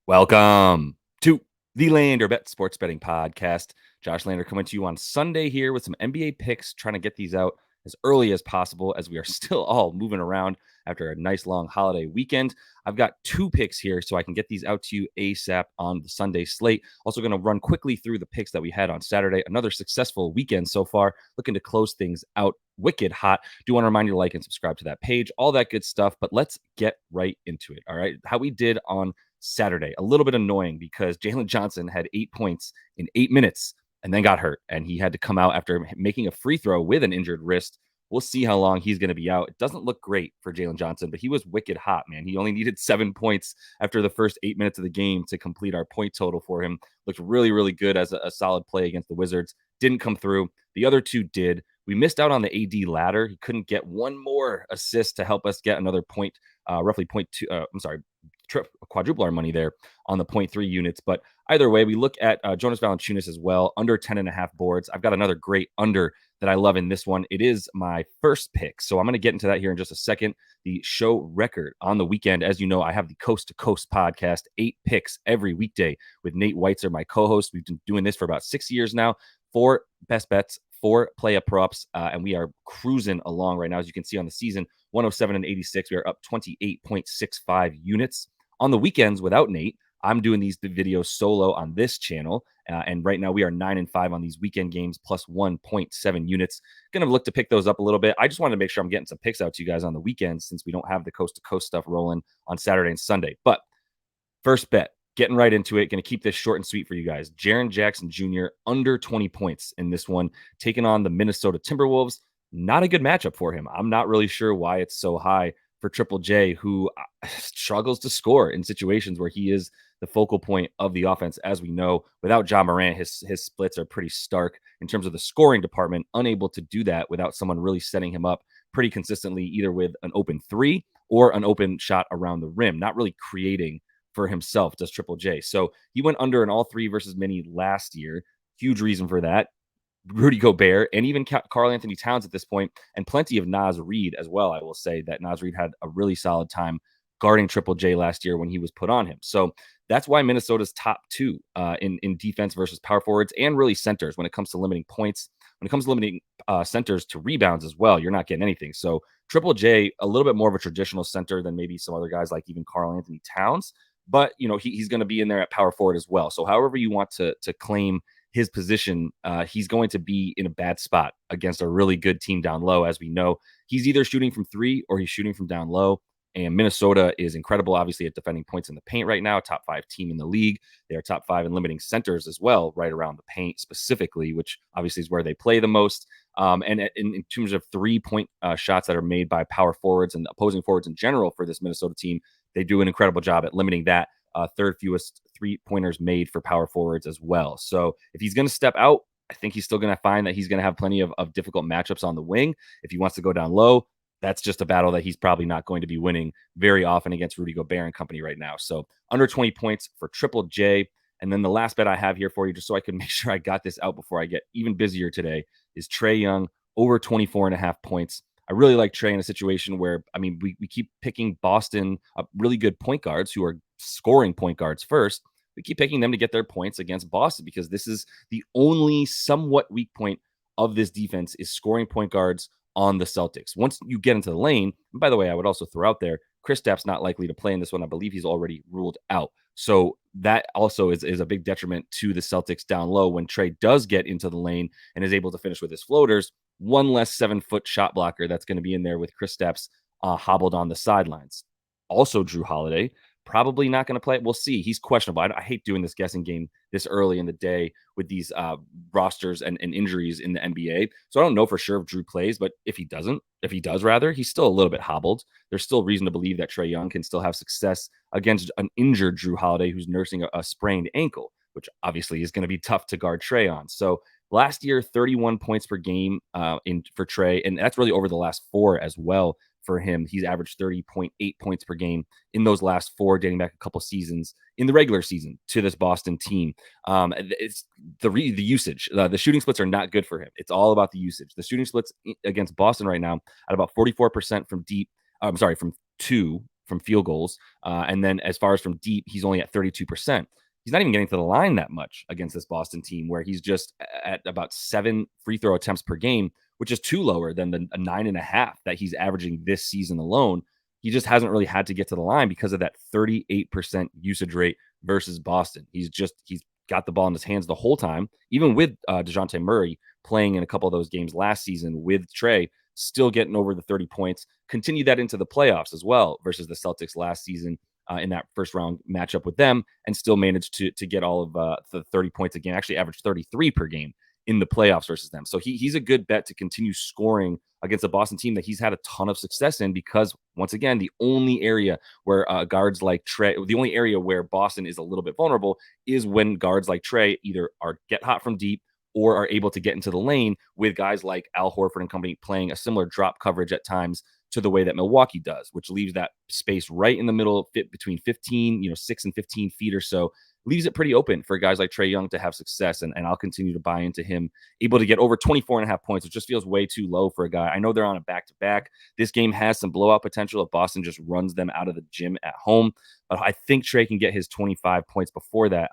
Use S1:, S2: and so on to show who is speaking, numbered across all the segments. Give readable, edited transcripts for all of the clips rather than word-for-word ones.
S1: Welcome to the Lander Bet Sports Betting Podcast. Josh Lander coming to you on Sunday here with some NBA picks, trying to get these out as early as possible as we are still all moving around after a nice long holiday weekend. I've got two picks here so I can get these out to you ASAP on the Sunday slate. Also going to run quickly through the picks that we had on Saturday. Another successful weekend so far, looking to close things out wicked hot. Do want to remind you to like and subscribe to that page, all that good stuff, but let's get right into it. All right. How we did on Saturday, a little bit annoying because Jalen Johnson had 8 points in 8 minutes and then got hurt, and he had to come out after making a free throw with an injured wrist. We'll see how long he's going to be out. It doesn't look great for Jalen Johnson, but he was wicked hot, man. He only needed 7 points after the first 8 minutes of the game to complete our point total for him. Looked really, really good as a solid play against the Wizards. Didn't come through. The other two did. We missed out on the AD ladder. He couldn't get one more assist to help us get another point, roughly 0.2, quadruple our money there on the 0.3 units. But either way, we look at Jonas Valanciunas as well, under 10.5 boards. I've got another great under that I love in this one. It is my first pick, so I'm going to get into that here in just a second. The show record on the weekend, as you know, I have the Coast to Coast podcast, 8 picks every weekday with Nate Weitzer, my co-host. We've been doing this for about 6 years now. 4 best bets, 4 Playa props, and we are cruising along right now. As you can see on the season, 107 and 86. We are up 28.65 units. On the weekends without Nate, I'm doing these videos solo on this channel. And right now we are 9-5 on these weekend games, plus 1.7 units. Going to look to pick those up a little bit. I just wanted to make sure I'm getting some picks out to you guys on the weekends since we don't have the coast to coast stuff rolling on Saturday and Sunday. But first bet, getting right into it. Going to keep this short and sweet for you guys. Jaren Jackson Jr. under 20 points in this one, taking on the Minnesota Timberwolves. Not a good matchup for him. I'm not really sure why it's so high for Triple J, who struggles to score in situations where he is the focal point of the offense. As we know, without Ja Morant, his splits are pretty stark in terms of the scoring department, unable to do that without someone really setting him up pretty consistently, either with an open three or an open shot around the rim, not really creating for himself, does Triple J. So he went under in all 3 versus mini last year. Huge reason for that. Rudy Gobert, and even Karl Anthony Towns at this point, and plenty of Naz Reid as well. I will say that Naz Reid had a really solid time guarding Triple J last year when he was put on him. So that's why Minnesota's top 2 in defense versus power forwards and really centers when it comes to limiting points. When it comes to limiting centers to rebounds as well, you're not getting anything. So Triple J, a little bit more of a traditional center than maybe some other guys like even Karl Anthony Towns. But, you know, he's going to be in there at power forward as well. So however you want to claim his position, he's going to be in a bad spot against a really good team down low. As we know, he's either shooting from 3 or he's shooting from down low. And Minnesota is incredible, obviously, at defending points in the paint right now. Top 5 team in the league. They are top 5 in limiting centers as well, right around the paint specifically, which obviously is where they play the most. And in terms of 3-point shots that are made by power forwards and opposing forwards in general for this Minnesota team, they do an incredible job at limiting that. Third fewest 3-pointers made for power forwards as well. So if he's going to step out, I think he's still going to find that he's going to have plenty of difficult matchups on the wing. If he wants to go down low, that's just a battle that he's probably not going to be winning very often against Rudy Gobert and company right now. So under 20 points for Triple J. And then the last bet I have here for you, just so I can make sure I got this out before I get even busier today, is Trey Young over 24.5 points. I really like Trey in a situation where, I mean, we keep picking Boston really good point guards who are scoring point guards first. We keep picking them to get their points against Boston because this is the only somewhat weak point of this defense is scoring point guards on the Celtics. Once you get into the lane, and by the way, I would also throw out there, Kristaps not likely to play in this one. I believe he's already ruled out. So that also is a big detriment to the Celtics down low when Trey does get into the lane and is able to finish with his floaters. One less 7-foot shot blocker that's going to be in there with Kristaps hobbled on the sidelines. Also, Drew Holiday, probably not going to play. We'll see. He's questionable. I hate doing this guessing game this early in the day with these rosters and injuries in the NBA. So I don't know for sure if Drew plays, but if he does, he's still a little bit hobbled. There's still reason to believe that Trey Young can still have success against an injured Drew Holiday who's nursing a sprained ankle, which obviously is going to be tough to guard Trey on. So last year, 31 points per game for Trey, and that's really over the last 4 as well for him. He's averaged 30.8 points per game in those last 4, dating back a couple seasons in the regular season to this Boston team. It's the usage. The shooting splits are not good for him. It's all about the usage. The shooting splits against Boston right now at about 44% from deep. From 2, from field goals. And then as far as from deep, he's only at 32%. He's not even getting to the line that much against this Boston team, where he's just at about 7 free throw attempts per game, which is too lower than the 9.5 that he's averaging this season alone. He just hasn't really had to get to the line because of that 38% usage rate versus Boston. He's got the ball in his hands the whole time, even with DeJounte Murray playing in a couple of those games last season with Trey, still getting over the 30 points. Continue that into the playoffs as well versus the Celtics last season in that first round matchup with them, and still managed to get all of the 30 points again. Actually averaged 33 per game in the playoffs versus them. So he's a good bet to continue scoring against a Boston team that he's had a ton of success in, because once again, the only area where guards like Trey, the only area where Boston is a little bit vulnerable is when guards like Trey either get hot from deep or are able to get into the lane with guys like Al Horford and company playing a similar drop coverage at times to the way that Milwaukee does, which leaves that space right in the middle, fit between 6 and 15 feet or so, leaves it pretty open for guys like Trey Young to have success. And I'll continue to buy into him, able to get over 24.5 points, which just feels way too low for a guy. I know they're on a back-to-back. This game has some blowout potential if Boston just runs them out of the gym at home. But I think Trey can get his 25 points before that.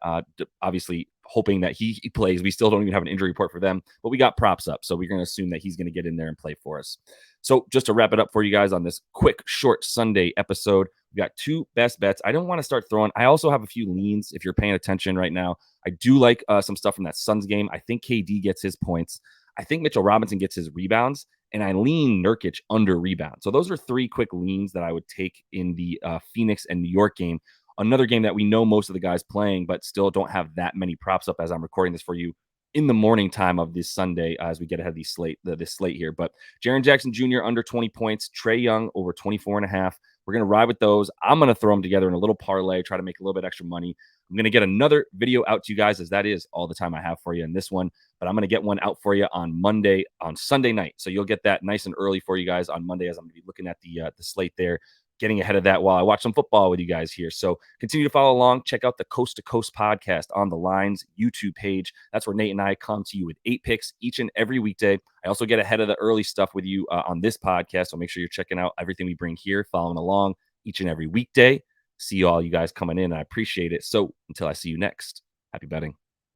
S1: Obviously, hoping that he plays. We still don't even have an injury report for them, but we got props up. So we're going to assume that he's going to get in there and play for us. So just to wrap it up for you guys on this quick, short Sunday episode, we got 2 best bets. I don't want to start throwing. I also have a few leans if you're paying attention right now. I do like some stuff from that Suns game. I think KD gets his points. I think Mitchell Robinson gets his rebounds. And I lean Nurkic under rebound. So those are 3 quick leans that I would take in the Phoenix and New York game. Another game that we know most of the guys playing, but still don't have that many props up as I'm recording this for you in the morning time of this Sunday as we get ahead of this slate here. But Jaren Jackson Jr. under 20 points, Trey Young over 24.5. We're going to ride with those. I'm going to throw them together in a little parlay, try to make a little bit extra money. I'm going to get another video out to you guys, as that is all the time I have for you in this one. But I'm going to get one out for you on Sunday night. So you'll get that nice and early for you guys on Monday, as I'm going to be looking at the slate there, getting ahead of that while I watch some football with you guys here. So continue to follow along. Check out the Coast to Coast podcast on the Lines YouTube page. That's where Nate and I come to you with 8 picks each and every weekday. I also get ahead of the early stuff with you on this podcast. So make sure you're checking out everything we bring here, following along each and every weekday. See all you guys coming in. I appreciate it. So until I see you next, happy betting.